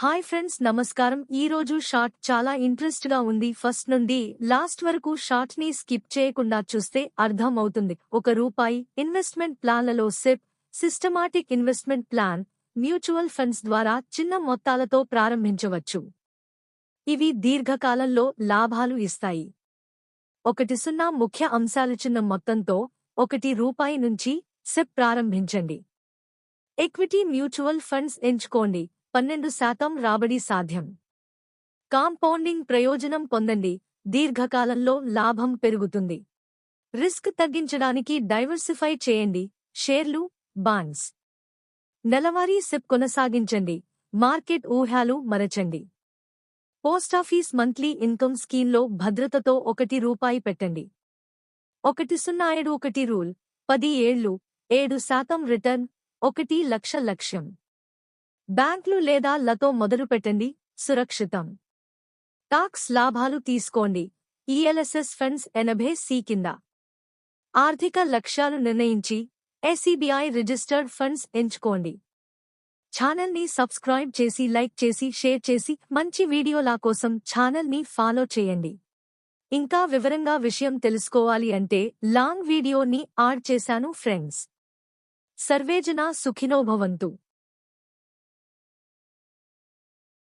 Hi friends, నమస్కారం. ఈ రోజు షార్ట్ చాలా ఇంట్రెస్ట్ గా ఉంది. ఫస్ట్ నుండి లాస్ట్ వరకు షార్ట్ ని స్కిప్ చేయకుండా చూస్తే అర్థం అవుతుంది. ₹1 ఇన్వెస్ట్మెంట్ ప్లాన్లలో SIP, systematic investment plan, mutual funds ద్వారా చిన్న మొత్తాలతో ప్రారంభించవచ్చు. ఇవి దీర్ఘకాలంలో లాభాలు ఇస్తాయి. 1 ముఖ్య అంశాలు: చిన్న మొత్తంతో ₹1 నుంచి సిప్ ప్రారంభించండి. ఈక్విటీ మ్యూచువల్ ఫండ్స్ ఎంచుకోండి. 12% రాబడి సాధ్యం. కాంపౌండింగ్ ప్రయోజనం పొందండి. దీర్ఘకాలంలో లాభం పెరుగుతుంది. రిస్క్ తగ్గించడానికి డైవర్సిఫై చేయండి. షేర్లు, బాండ్స్. నెలవారీ సిప్ కొనసాగించండి. మార్కెట్ ఊహ్యాలు మరచండి. పోస్టాఫీస్ మంత్లీ ఇన్కమ్ స్కీమ్లో భద్రతతో ₹1 పెట్టండి. 107 రూల్. 10 ఏళ్లు, 7% రిటర్న్, 1 లక్ష లక్ష్యం. బ్యాంకులు లేదా లతో మొదలుపెట్టండి. సురక్షితం. టాక్స్ లాభాలు తీసుకోండి. ఈఎల్ఎస్ఎస్ ఫండ్స్ 80C కింద. ఆర్థిక లక్ష్యాలు నిర్ణయించి ఎస్ఈబీఐ రిజిస్టర్డ్ ఫండ్స్ ఎంచుకోండి. ఛానల్ని సబ్స్క్రైబ్ చేసి, లైక్ చేసి, షేర్ చేసి మంచి వీడియోల కోసం ఛానల్ని ఫాలో చేయండి. ఇంకా వివరంగా విషయం తెలుసుకోవాలి అంటే లాంగ్ వీడియోని యాడ్ చేశాను ఫ్రెండ్స్. సర్వేజన సుఖినో భవంతు.